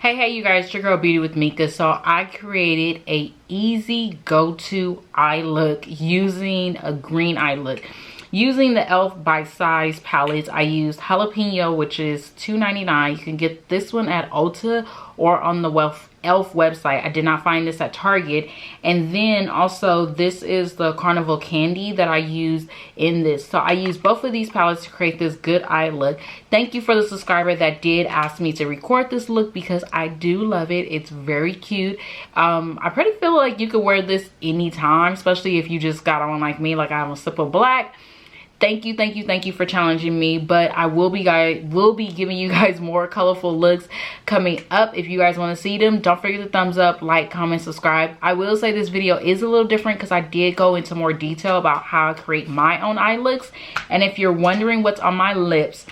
Hey you guys, it's your girl Beauty with Mika. So I created a easy go-to eye look using a green eye look. Using the e.l.f. Bite Size palettes, I used Jalapeno, which is $2.99. You can get this one at Ulta or on the e.l.f. website. I did not find this at Target. And then also this is the Carnival candy that I used in this. So I used both of these palettes to create this good eye look. Thank you for the subscriber that did ask me to record this look because I do love it. It's very cute. I pretty feel like you could wear this anytime, especially if you just got on like me, like I have a simple black. Thank you for challenging me, but I will be giving you guys more colorful looks coming up. If you guys want to see them, don't forget to thumbs up, like, comment, subscribe. I will say this video is a little different because I did go into more detail about how I create my own eye looks. And if you're wondering what's on my lips,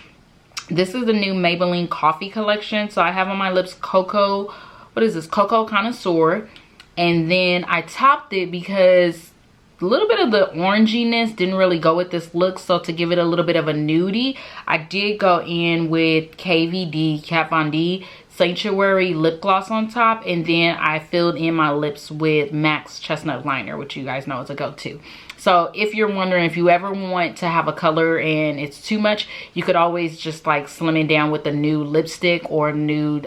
this is the new Maybelline Coffee collection. So I have on my lips Cocoa, what is this? Cocoa Connoisseur. And then I topped it because a little bit of the oranginess didn't really go with this look, so to give it a little bit of a nudie, I did go in with KVD Kat Von D Sanctuary lip gloss on top, and then I filled in my lips with MAC's Chestnut Liner, which you guys know is a go-to. So if you're wondering, if you ever want to have a color and it's too much, you could always just like slim it down with a nude lipstick or nude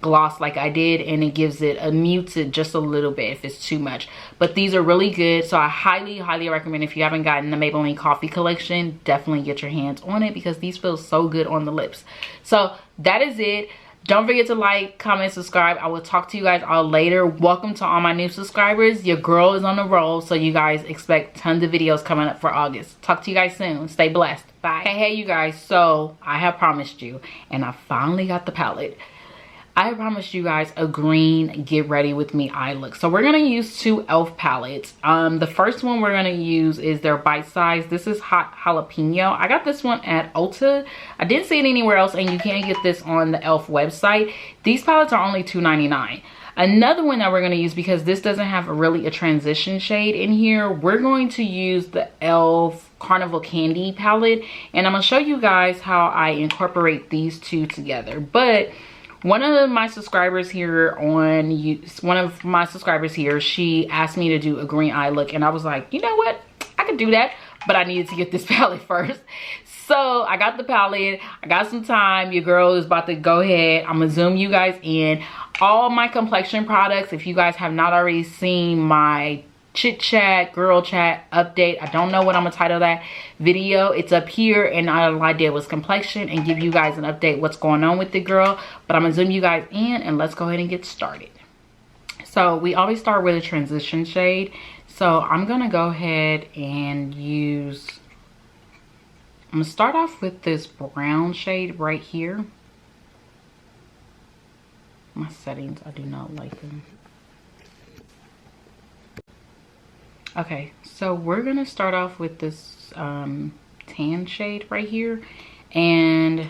gloss like I did, and it gives it a muted just a little bit if it's too much. But these are really good, so I highly recommend, if you haven't gotten the Maybelline Coffee collection, definitely get your hands on it because these feel so good on the lips. So that is it. Don't forget to like, comment, subscribe. I will talk to you guys all later. Welcome to all my new subscribers. Your girl is on the roll, so you guys expect tons of videos coming up for August. Talk to you guys soon. Stay blessed. Bye. Hey you guys, so I have promised you, and I finally got the palette. I promised you guys a green get ready with me eye look. So we're gonna use two e.l.f. palettes. The first one we're gonna use is their Bite Size. This is Hot Jalapeno. I got this one at Ulta. I didn't see it anywhere else, and you can get this on the e.l.f. website. These palettes are only $2.99. Another one that we're gonna use, because this doesn't have really a transition shade in here, we're going to use the e.l.f. Carnival Candy palette, and I'm gonna show you guys how I incorporate these two together. But one of my subscribers here she asked me to do a green eye look, and I was like, you know what, I could do that, but I needed to get this palette first. So I got the palette, I got some time. Your girl is about to go ahead. I'm gonna zoom you guys in. All my complexion products, if you guys have not already seen my chit chat, girl chat update, I don't know what I'm gonna title that video, it's up here, and all I did was complexion and give you guys an update what's going on with the girl. But I'm gonna zoom you guys in and let's go ahead and get started. So we always start with a transition shade, so I'm gonna go ahead and I'm gonna start off with this brown shade right here. My settings, I do not like them. Okay, so we're gonna start off with this tan shade right here, and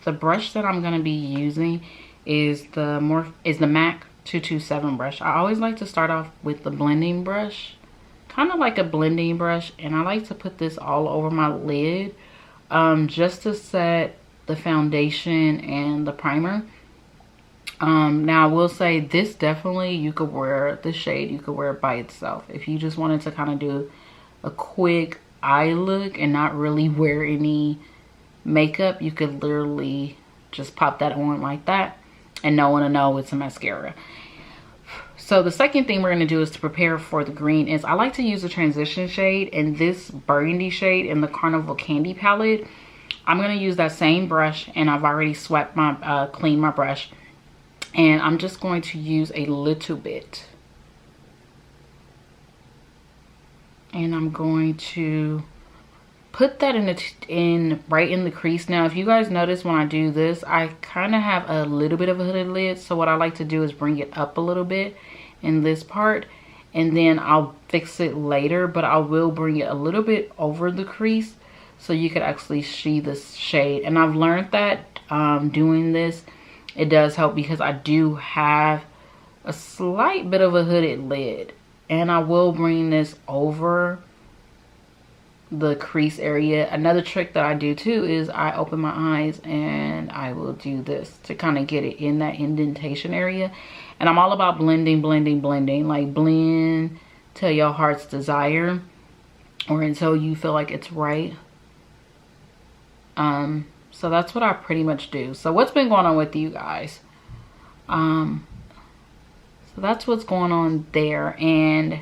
the brush that I'm gonna be using is the MAC 227 brush. I always like to start off with the blending brush, kind of like a blending brush, and I like to put this all over my lid just to set the foundation and the primer. Now I will say this, definitely you could wear the shade, you could wear it by itself. If you just wanted to kind of do a quick eye look and not really wear any makeup, you could literally just pop that on like that and no one will know it's a mascara. So the second thing we're going to do is to prepare for the green is I like to use a transition shade, and this burgundy shade in the Carnival Candy palette. I'm going to use that same brush, and I've already swept my cleaned my brush. And I'm just going to use a little bit. And I'm going to put that right in the crease. Now, if you guys notice when I do this, I kind of have a little bit of a hooded lid. So what I like to do is bring it up a little bit in this part. And then I'll fix it later. But I will bring it a little bit over the crease so you could actually see this shade. And I've learned that doing this, it does help because I do have a slight bit of a hooded lid. And I will bring this over the crease area. Another trick that I do too is I open my eyes and I will do this to kind of get it in that indentation area. And I'm all about blending, blending, blending. Like blend till your heart's desire, or until you feel like it's right. So that's what I pretty much do. So what's been going on with you guys? So that's what's going on there. And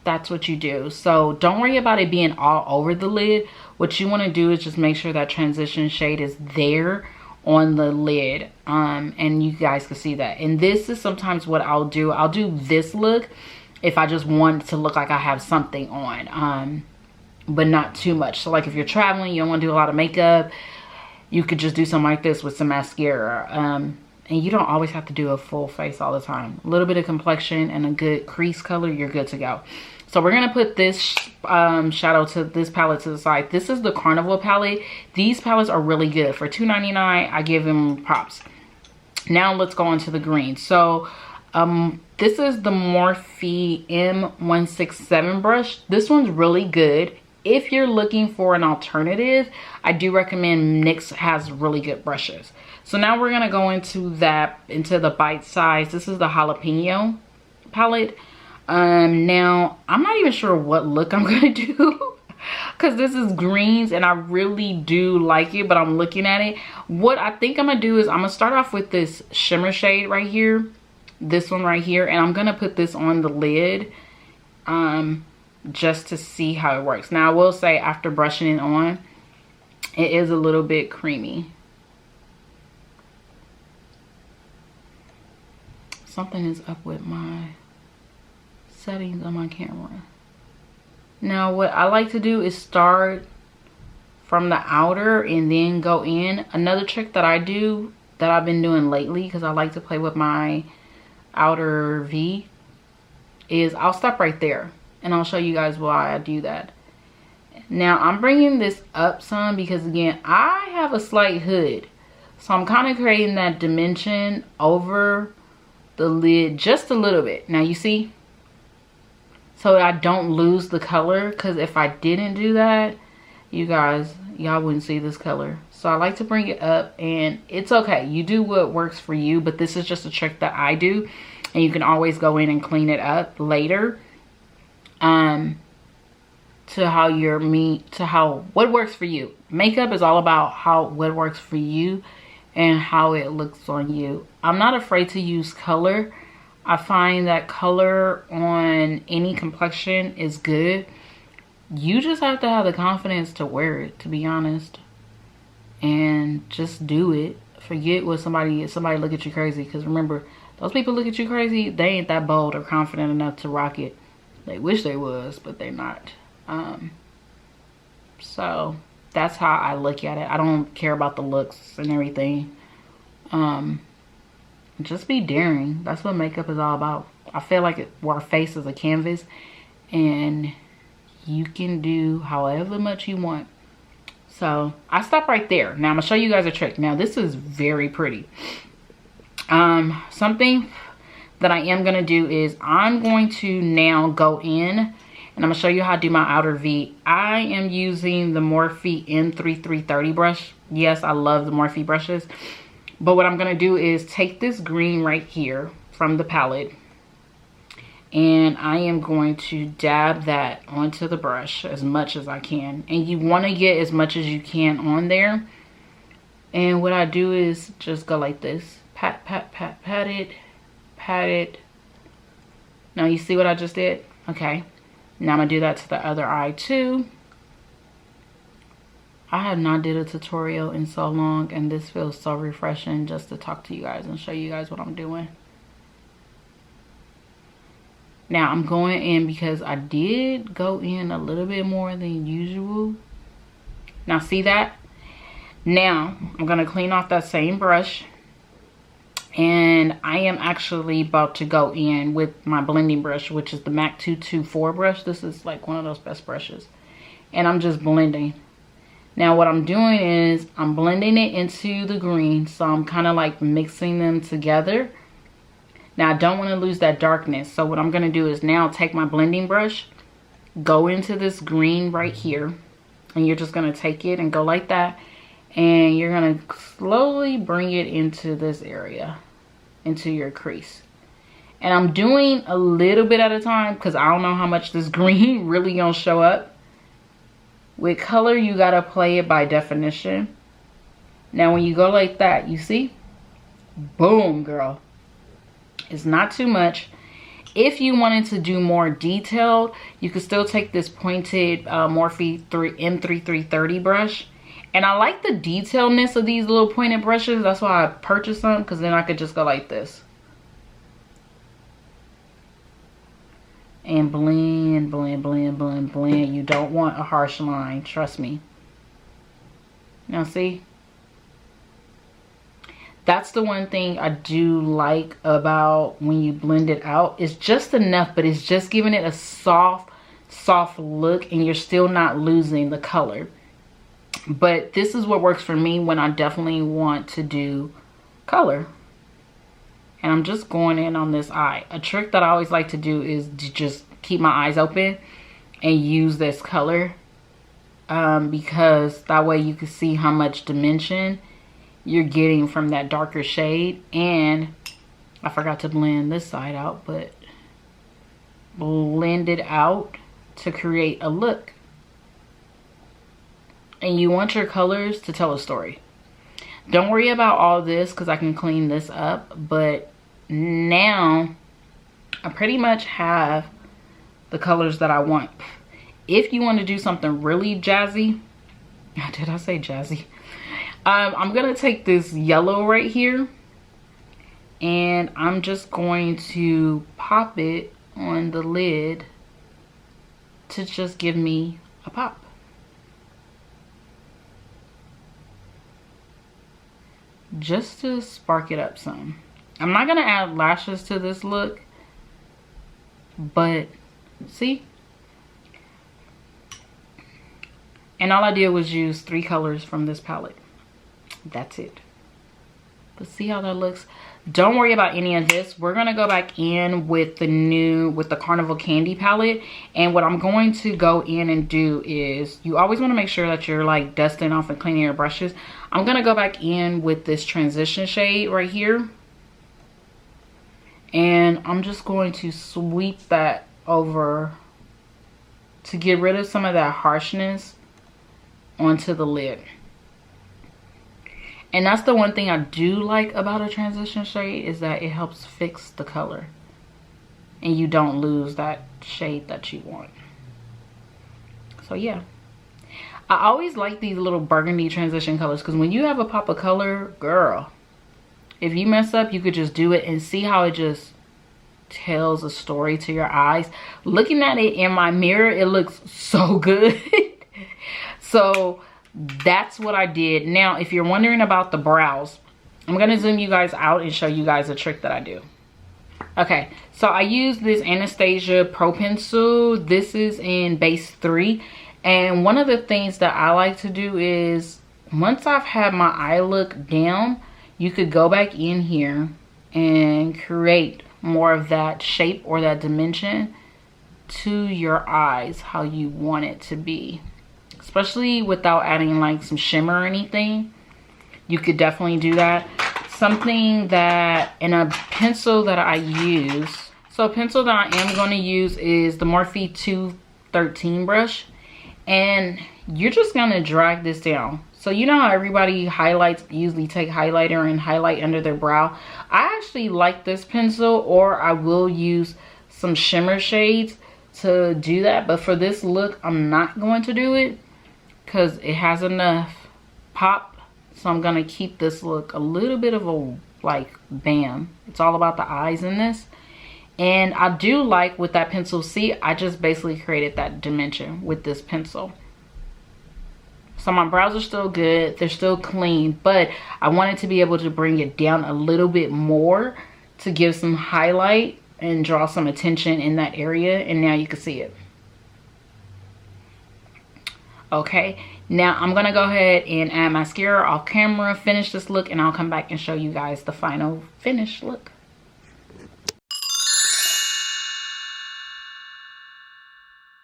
that's what you do. So don't worry about it being all over the lid. What you want to do is just make sure that transition shade is there on the lid, and you guys can see that. And this is sometimes what I'll do this look if I just want to look like I have something on, but not too much. So like if you're traveling, you don't want to do a lot of makeup, you could just do something like this with some mascara. And you don't always have to do a full face all the time. A little bit of complexion and a good crease color, you're good to go. So we're gonna put this shadow to this palette to the side. This is the Carnival palette. These palettes are really good. For $2.99, I give them props. Now let's go on to the green. So this is the Morphe M167 brush. This one's really good. If you're looking for an alternative, I do recommend NYX has really good brushes. So now we're gonna go into the bite size. This is the jalapeno palette. Now I'm not even sure what look I'm gonna do because this is greens and I really do like it, but I'm looking at it. What I think I'm gonna do is I'm gonna start off with this shimmer shade right here, this one right here, and I'm gonna put this on the lid just to see how it works. Now I will say, after brushing it on, it is a little bit creamy. Something is up with my settings on my camera. Now what I like to do is start from the outer and then go in. Another trick that I do, that I've been doing lately, because I like to play with my outer V, is I'll stop right there and I'll show you guys why I do that. Now I'm bringing this up some because, again, I have a slight hood, so I'm kind of creating that dimension over the lid just a little bit. Now you see, so I don't lose the color, because if I didn't do that, y'all wouldn't see this color. So I like to bring it up, and it's okay, you do what works for you, but this is just a trick that I do, and you can always go in and clean it up later to what works for you. Makeup is all about what works for you and how it looks on you. I'm not afraid to use color. I find that color on any complexion is good. You just have to have the confidence to wear it, to be honest, and just do it. Forget what somebody look at you crazy, because remember, those people look at you crazy, they ain't that bold or confident enough to rock it. They wish they was, but they're not. So that's how I look at it. I don't care about the looks and everything. Just be daring. That's what makeup is all about. I feel like our face is a canvas, and you can do however much you want. So I stop right there. Now I'm gonna show you guys a trick. Now this is very pretty. Something that I am gonna do is I'm going to now go in and I'm gonna show you how to do my outer V. I am using the Morphe M3330 brush. Yes, I love the Morphe brushes. But what I'm gonna do is take this green right here from the palette, and I am going to dab that onto the brush as much as I can. And you wanna get as much as you can on there. And what I do is just go like this. Pat, pat, pat, pat it, pat it. Now you see what I just did? Okay. Now I'm gonna do that to the other eye too. I have not did a tutorial in so long, and this feels so refreshing just to talk to you guys and show you guys what I'm doing. Now I'm going in because I did go in a little bit more than usual. Now see that? Now I'm gonna clean off that same brush, and I am actually about to go in with my blending brush, which is the MAC 224 brush. This is like one of those best brushes, and I'm just blending. Now what I'm doing is I'm blending it into the green, so I'm kind of like mixing them together. Now I don't want to lose that darkness, so what I'm going to do is now take my blending brush, go into this green right here, and you're just going to take it and go like that, and you're going to slowly bring it into this area, into your crease. And I'm doing a little bit at a time because I don't know how much this green really gonna show up. With color, you gotta play it by definition. Now when you go like that, you see? Boom, girl. It's not too much. If you wanted to do more detailed, you could still take this pointed Morphe M3330 brush. And I like the detailedness of these little pointed brushes. That's why I purchased them, because then I could just go like this. And blend, blend, blend, blend, blend. You don't want a harsh line, trust me. Now see? That's the one thing I do like about when you blend it out. It's just enough, but it's just giving it a soft look, and you're still not losing the color. But this is what works for me when I definitely want to do color. And I'm just going in on this eye. A trick that I always like to do is to just keep my eyes open and use this color. Because that way you can see how much dimension you're getting from that darker shade. And I forgot to blend this side out, but blend it out to create a look. And you want your colors to tell a story. Don't worry about all this because I can clean this up, but now I pretty much have the colors that I want. If you want to do something really jazzy, did I say jazzy? I'm gonna take this yellow right here, and I'm just going to pop it on the lid to just give me a pop. Just to spark it up some. I'm not gonna add lashes to this look, but see? And all I did was use 3 colors from this palette. That's it. But see how that looks? Don't worry about any of this. We're gonna go back in with the Carnival Candy palette. And what I'm going to go in and do is, you always wanna make sure that you're like dusting off and cleaning your brushes. I'm gonna go back in with this transition shade right here. And I'm just going to sweep that over to get rid of some of that harshness onto the lid. And that's the one thing I do like about a transition shade, is that it helps fix the color. And you don't lose that shade that you want. So yeah. I always like these little burgundy transition colors, because when you have a pop of color, girl, if you mess up, you could just do it and see how it just tells a story to your eyes. Looking at it in my mirror, it looks so good. So that's what I did. Now, if you're wondering about the brows, I'm going to zoom you guys out and show you guys a trick that I do. Okay, so I use this Anastasia Pro Pencil. This is in base 3. And one of the things that I like to do is, once I've had my eye look down, you could go back in here and create more of that shape or that dimension to your eyes how you want it to be. Especially without adding like some shimmer or anything. You could definitely do that. Something that, in a pencil that I use. So a pencil that I am going to use is the Morphe 213 brush. And you're just going to drag this down. So you know how everybody highlights, usually take highlighter and highlight under their brow. I actually like this pencil, or I will use some shimmer shades to do that. But for this look, I'm not going to do it because it has enough pop. So I'm going to keep this look a little bit of a like bam. It's all about the eyes in this. And I do like with that pencil, see, I just basically created that dimension with this pencil. So my brows are still good, they're still clean, but I wanted to be able to bring it down a little bit more to give some highlight and draw some attention in that area. And now you can see it. Okay, now I'm gonna go ahead and add mascara off camera, finish this look, and I'll come back and show you guys the final finished look.